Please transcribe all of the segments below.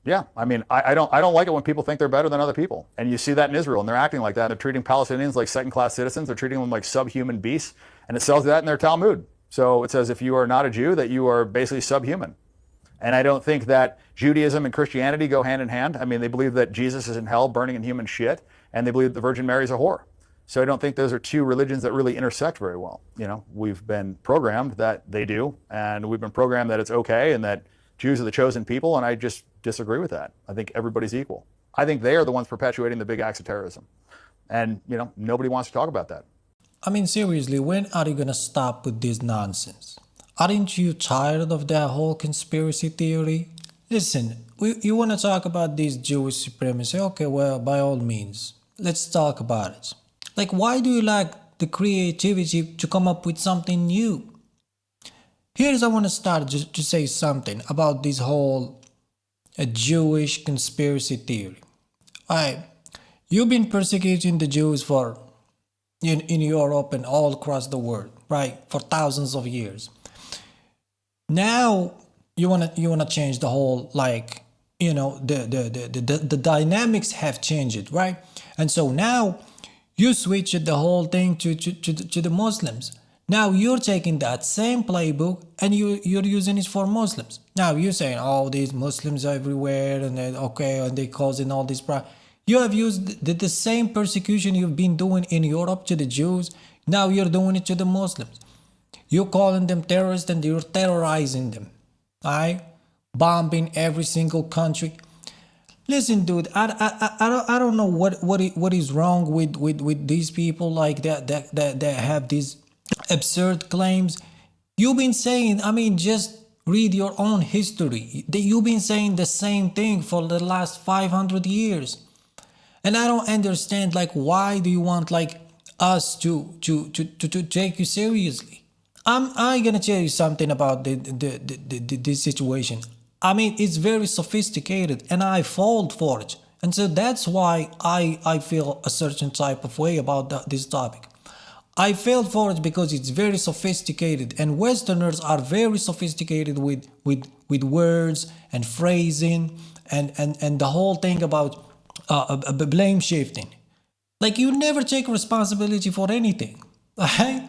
Yeah, I mean, I don't like it when people think they're better than other people, and you see that in Israel, and they're acting like that. They're treating Palestinians like second-class citizens. They're treating them like subhuman beasts, and it sells that in their Talmud. So it says if you are not a Jew, that you are basically subhuman. And I don't think that Judaism and Christianity go hand in hand. I mean, they believe that Jesus is in hell burning in human shit, and they believe that the Virgin Mary is a whore. So I don't think those are two religions that really intersect very well. You know, we've been programmed that they do, and we've been programmed that it's okay and that Jews are the chosen people, and I just disagree with that. I think everybody's equal. I think they are the ones perpetuating the big acts of terrorism. And, you know, nobody wants to talk about that. I mean, seriously, when are you gonna stop with this nonsense? Aren't you tired of that whole conspiracy theory? Listen, you wanna talk about this Jewish supremacy? Okay, well, by all means, let's talk about it. Like, why do you lack the creativity to come up with something new? Here's I want to start just to say something about this whole Jewish conspiracy theory. Alright, you've been persecuting the Jews for in Europe and all across the world, right? For thousands of years. Now you wanna change the whole, like, you know, the dynamics have changed, right? And so now you switch the whole thing to the Muslims. Now you're taking that same playbook and you're using it for Muslims. Now you're saying, oh, these Muslims are everywhere and then, okay, and they causing all this problem. You have used the same persecution you've been doing in Europe to the Jews. Now you're doing it to the Muslims. You're calling them terrorists and you're terrorizing them. Alright? Bombing every single country. Listen, dude, I don't know what is wrong with these people like that have these absurd claims. You've been saying, I mean, just read your own history. You've been saying the same thing for the last 500 years. And I don't understand, like, why do you want, like, us to take you seriously? I'm gonna tell you something about this situation. I mean, it's very sophisticated and I fall for it. And so that's why I feel a certain type of way about this topic. I fell for it because it's very sophisticated, and Westerners are very sophisticated with words and phrasing and the whole thing about blame shifting. Like, you never take responsibility for anything, right?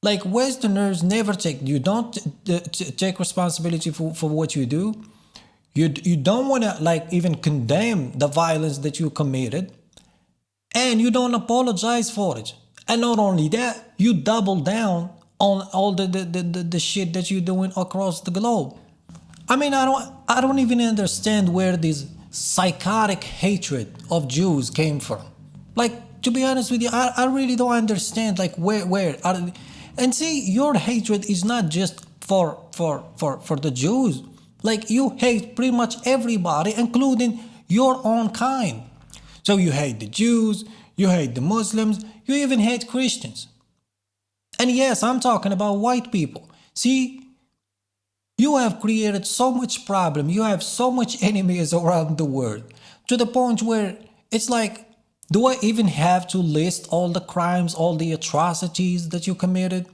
Like, Westerners never you don't take responsibility for what you do. You don't want to, like, even condemn the violence that you committed, and you don't apologize for it. And not only that, you double down on all the shit that you're doing across the globe. I mean, I don't even understand where this psychotic hatred of Jews came from. Like, to be honest with you, I really don't understand, like, where are, and see, your hatred is not just for the Jews. Like, you hate pretty much everybody, including your own kind. So you hate the Jews, you hate the Muslims, you even hate Christians. And yes, I'm talking about white people. See, you have created so much problem, you have so much enemies around the world, to the point where it's like, do I even have to list all the crimes, all the atrocities that you committed?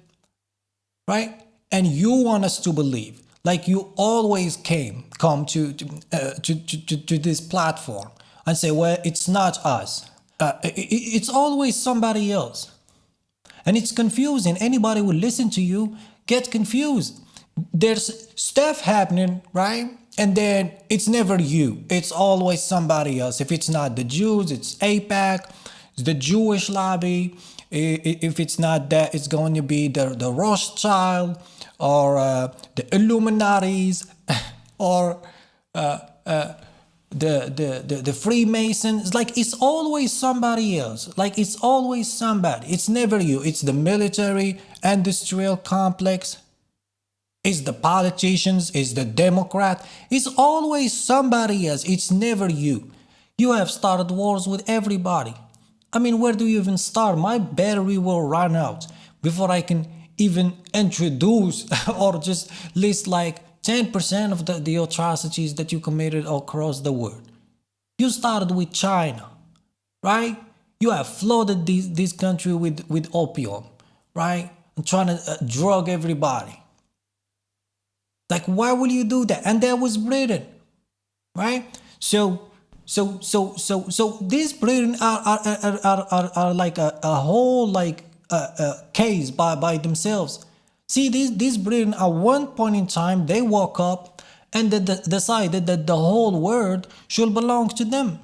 Right? And you want us to believe, like, you always come to this platform and say, well, it's not us. It's always somebody else. And it's confusing. Anybody who listen to you get confused. There's stuff happening, right? And then it's never you. It's always somebody else. If it's not the Jews, it's AIPAC, it's the Jewish lobby. If it's not that, it's going to be the Rothschild or the Illuminatis or the Freemasons. Like, it's always somebody else. Like, it's always somebody. It's never you. It's the military industrial complex. It's the politicians. It's the Democrat. It's always somebody else. It's never you. You have started wars with everybody. I mean, where do you even start? My battery will run out before I can even introduce or just list like 10% of the atrocities that you committed across the world. You started with China, right? You have flooded this country with opium, right? And trying to drug everybody. Like, why will you do that? And that was Britain. right? So these Britain are like a whole like case by themselves. See, these Britain at one point in time they woke up and they decided that the whole world should belong to them.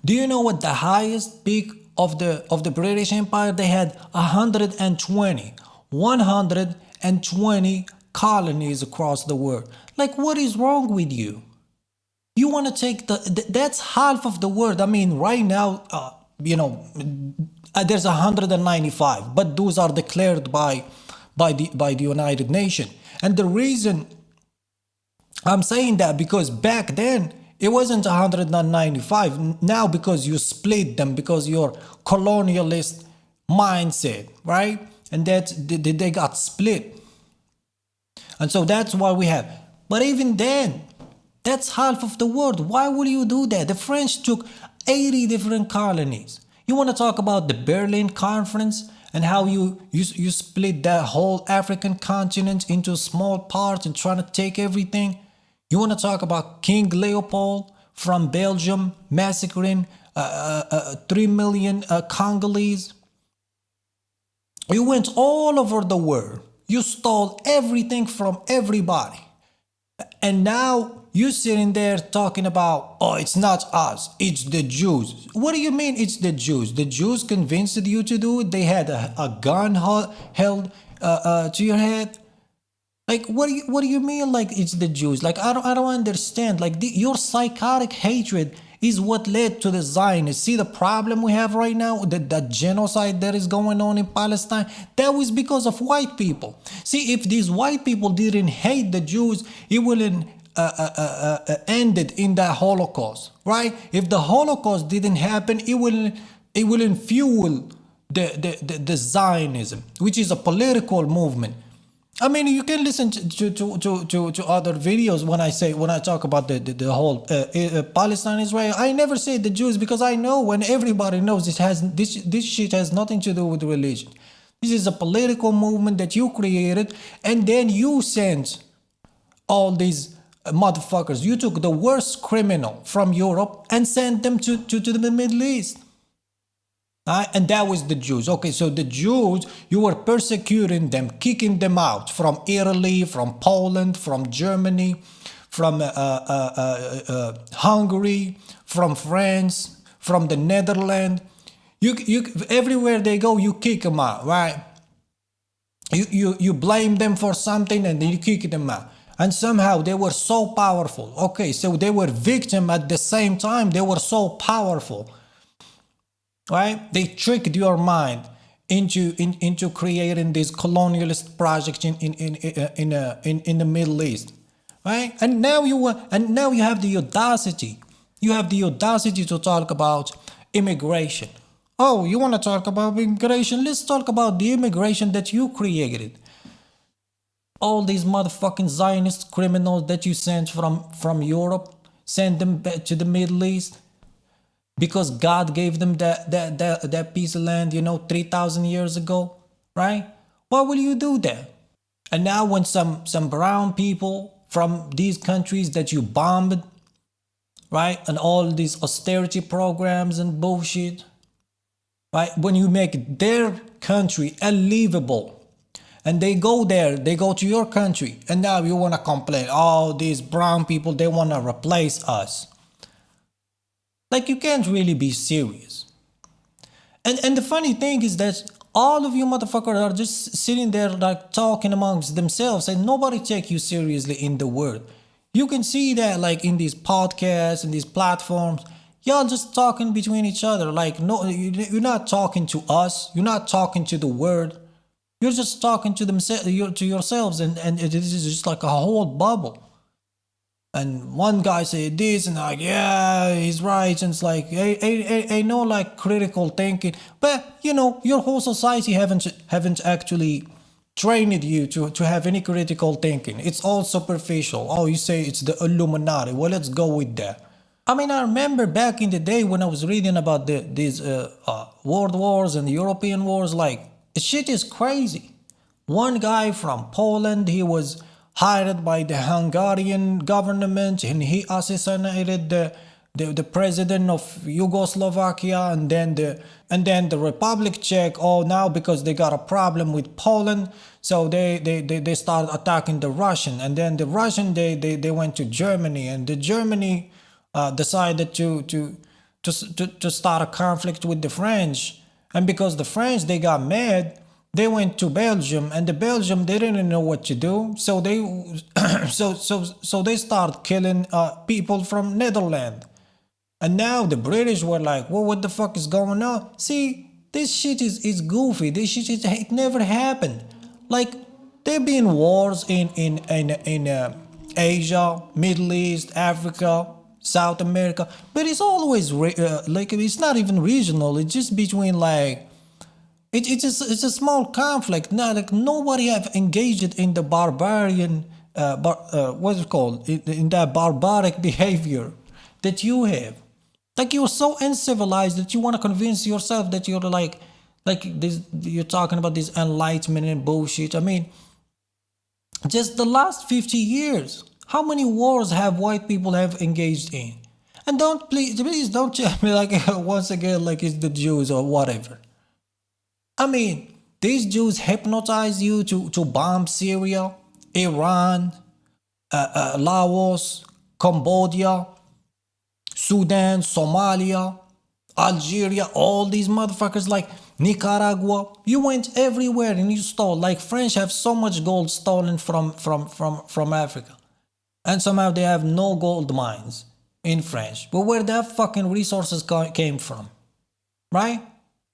Do you know what the highest peak of the British Empire? They had 120 colonies across the world. Like, what is wrong with you? You want to take that's half of the world. I mean, right now, there's 195, but those are declared by the United Nations. And the reason I'm saying that because back then it wasn't 195. Now because you split them because your colonialist mindset, right? And that they got split. And so that's why we have. But even then, that's half of the world. Why would you do that? The French took 80 different colonies. You want to talk about the Berlin Conference and how you split that whole African continent into small parts and trying to take everything? You want to talk about King Leopold from Belgium massacring 3 million Congolese? You went all over the world. You stole everything from everybody. And now you're sitting there talking about, oh, it's not us, it's the Jews. What do you mean it's the Jews? The Jews convinced you to do it? They had a gun held to your head? Like, what do you mean like it's the Jews? Like, I don't understand. Like, your psychotic hatred is what led to the Zionists. See the problem we have right now, the genocide that is going on in Palestine? That was because of white people. See, if these white people didn't hate the Jews, it wouldn't ended in the Holocaust, right? If the Holocaust didn't happen, it wouldn't fuel the Zionism, which is a political movement. I mean, you can listen to other videos when I talk about the whole Palestine Israel. I never say the Jews because I know, when everybody knows this shit has nothing to do with religion. This is a political movement that you created, and then you sent all these motherfuckers. You took the worst criminal from Europe and sent them to the Middle East. And that was the Jews. Okay, so the Jews, you were persecuting them, kicking them out from Italy, from Poland, from Germany, from Hungary, from France, from the Netherlands. You everywhere they go, you kick them out, right? You blame them for something and then you kick them out. And somehow they were so powerful. Okay, so they were victim at the same time. They were so powerful. Right? They tricked your mind into creating this colonialist project in the Middle East, right? And now you have the audacity. You have the audacity to talk about immigration. Oh, you want to talk about immigration? Let's talk about the immigration that you created. All these motherfucking Zionist criminals that you sent from Europe, send them back to the Middle East. Because God gave them that piece of land, 3,000 years ago, right? Why will you do that? And now when some brown people from these countries that you bombed, right? And all these austerity programs and bullshit, right? When you make their country unlivable, and they go there, they go to your country, and now you want to complain, oh, these brown people, they want to replace us. Like, you can't really be serious. And the funny thing is that all of you motherfuckers are just sitting there like talking amongst themselves, and nobody take you seriously in the world. You can see that like in these podcasts and these platforms, y'all just talking between each other. Like, no, you're not talking to us. You're not talking to the world. You're just talking to yourselves, and it is just like a whole bubble. And one guy said this, and like, yeah, he's right. And it's like, ain't no like critical thinking. But your whole society haven't actually trained you to have any critical thinking. It's all superficial. Oh, you say it's the Illuminati. Well, let's go with that. I mean, I remember back in the day when I was reading about these world wars and the European wars. Like, the shit is crazy. One guy from Poland, he was hired by the Hungarian government, and he assassinated the president of Yugoslavia, and then the Republic Czech. Oh, now because they got a problem with Poland, so they start attacking the Russian, and then the Russian they went to Germany, and the Germany decided to start a conflict with the French, and because the French they got mad, they went to Belgium, and the Belgium they didn't know what to do, so they so they start killing people from Netherlands. And now the British were like, well, what the fuck is going on? See, this shit is goofy. This shit it never happened. Like there been wars in Asia, Middle East, Africa, South America, but it's always like it's not even regional. It's just between like it's a small conflict. Not like nobody have engaged in the barbarian what's it called in that barbaric behavior that you have. Like you're so uncivilized that you want to convince yourself that you're like this. You're talking about this enlightenment and bullshit. I mean, just the last 50 years, how many wars have white people have engaged in? And please don't tell me like once again like it's the Jews or whatever. I mean, these Jews hypnotize you to bomb Syria, Iran, Laos, Cambodia, Sudan, Somalia, Algeria, all these motherfuckers like Nicaragua. You went everywhere and you stole. Like French have so much gold stolen from Africa. And somehow they have no gold mines in French. But where that fucking resources came from, right?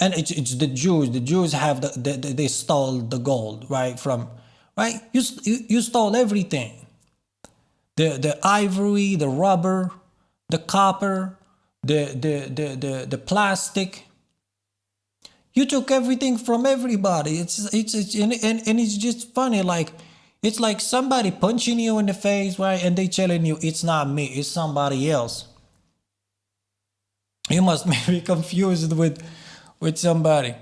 And it's the Jews. The Jews have they stole the gold, right? Right? You stole everything. The ivory, the rubber, the copper, the plastic. You took everything from everybody. And it's just funny. Like it's like somebody punching you in the face, right? And they telling you it's not me, it's somebody else. You must be confused with somebody.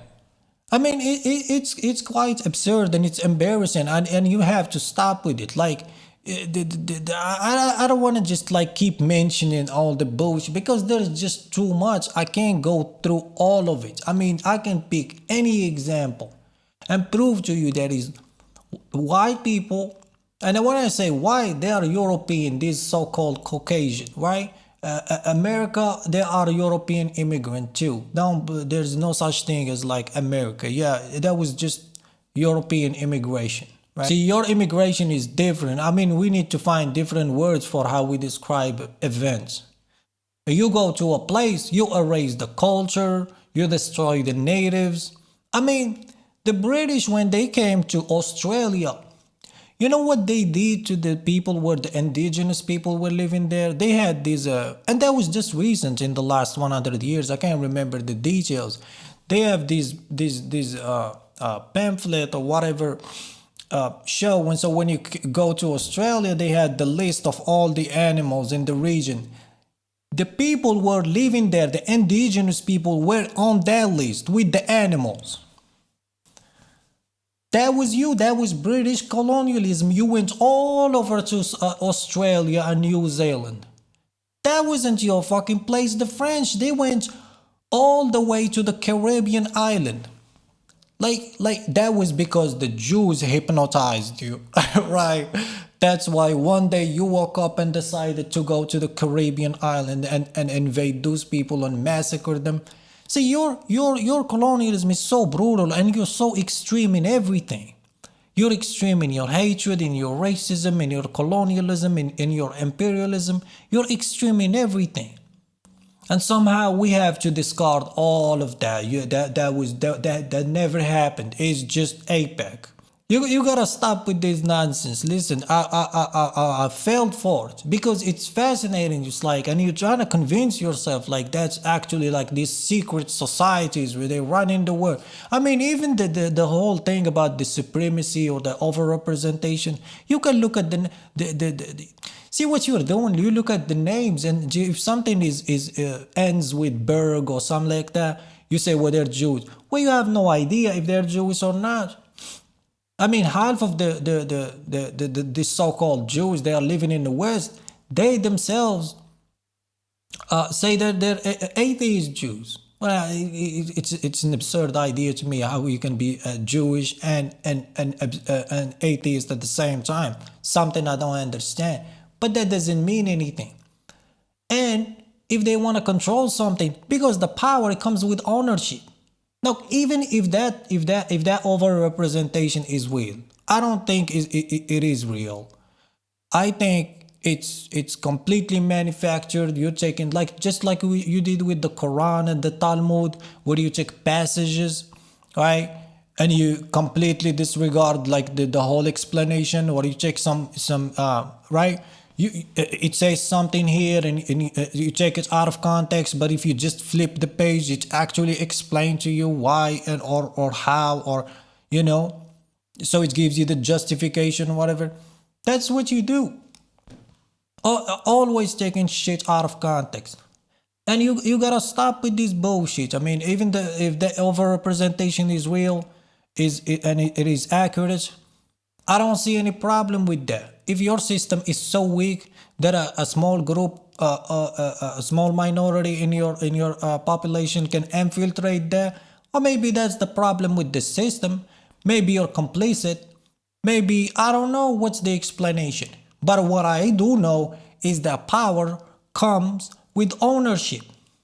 I mean, it's quite absurd and it's embarrassing, and you have to stop with it. Like, I don't want to just like keep mentioning all the bullshit because there's just too much. I can't go through all of it. I mean, I can pick any example and prove to you that is white people, and when I say white, they are European, these so-called Caucasian, right? America, they are European immigrant too. Now, there's no such thing as like America. Yeah, that was just European immigration. Right? See, your immigration is different. I mean, we need to find different words for how we describe events. You go to a place, you erase the culture, you destroy the natives. I mean, the British, when they came to Australia, you know what they did to the people where the indigenous people were living there? They had this, and that was just recent in the last 100 years. I can't remember the details. They have this pamphlet or whatever show. And so when you go to Australia, they had the list of all the animals in the region. The people were living there, the indigenous people were on that list with the animals. That was you. That was British colonialism. You went all over to Australia and New Zealand. That wasn't your fucking place. The French, they went all the way to the Caribbean island. Like that was because the Jews hypnotized you, right? That's why one day you woke up and decided to go to the Caribbean island and invade those people and massacre them. See, your colonialism is so brutal and you're so extreme in everything. You're extreme in your hatred, in your racism, in your colonialism, in your imperialism. You're extreme in everything. And somehow we have to discard all of that. That never happened. It's just APEC. You gotta stop with this nonsense. Listen, I failed for it because it's fascinating. It's like, and you're trying to convince yourself like that's actually like these secret societies where they run in the world. I mean, even the whole thing about the supremacy or the overrepresentation. You can look at the see what you're doing. You look at the names, and if something is ends with Berg or something like that, you say, well, they're Jews. Well, you have no idea if they're Jewish or not. I mean, half of the so-called Jews, they are living in the West, they themselves say that they're atheist Jews. Well, it's an absurd idea to me how you can be Jewish and atheist at the same time. Something I don't understand. But that doesn't mean anything. And if they want to control something, because the power comes with ownership. Now, even if that over-representation is real, I don't think it is real. I think it's completely manufactured. You're taking just like you did with the Quran and the Talmud, where you take passages, right, and you completely disregard like the whole explanation, or you take some right. It says something here and you take it out of context, but if you just flip the page, it actually explains to you why and or how, or you know, so it gives you the justification, whatever. That's what you do. Always taking shit out of context. And you gotta stop with this bullshit. I mean, even if the overrepresentation is real, it is accurate, I don't see any problem with that. If your system is so weak that a small group, a small minority in your population can infiltrate that, or maybe that's the problem with the system. Maybe you're complicit. Maybe I don't know what's the explanation. But what I do know is that power comes with ownership.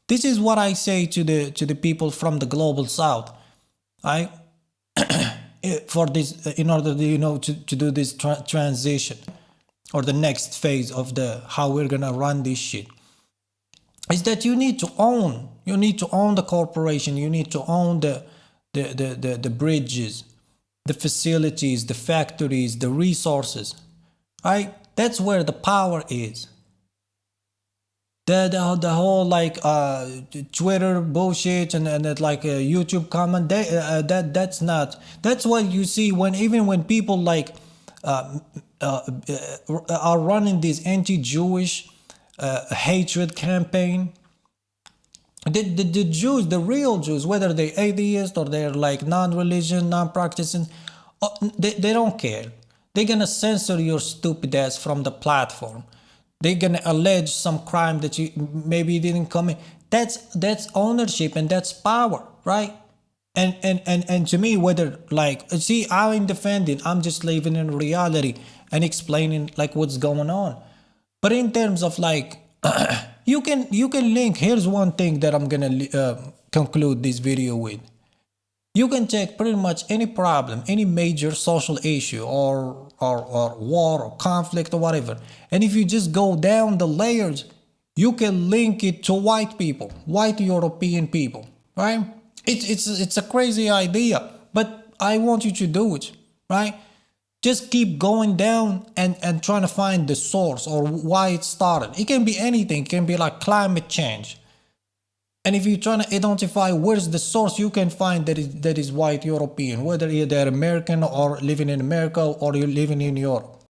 This is what I say to the people from the global south. I for this in order to do this transition, or the next phase of the how we're gonna run this shit, is that you need to own the corporation. You need to own the bridges, the facilities, the factories, the resources, right? That's where the power is. The whole like Twitter bullshit and that like YouTube comment, that's what you see when people like are running this anti-Jewish hatred campaign. The Jews, the real Jews, whether they're atheist or they're like non-religion, non-practicing, they don't care. They're gonna censor your stupid ass from the platform. They're gonna allege some crime that you maybe didn't commit. That's ownership and that's power, right? And to me, whether like see, I'm defending, I'm just living in reality and explaining like what's going on. But in terms of like, you can link. Here's one thing that I'm gonna conclude this video with. You can take pretty much any problem, any major social issue or war or conflict or whatever, and if you just go down the layers, you can link it to white people, white European people, right? It's a crazy idea, but I want you to do it, right? Just keep going down and trying to find the source or why it started. It can be anything. It can be like climate change. And if you're trying to identify where's the source, you can find that is white European, whether you're American or living in America or you're living in Europe.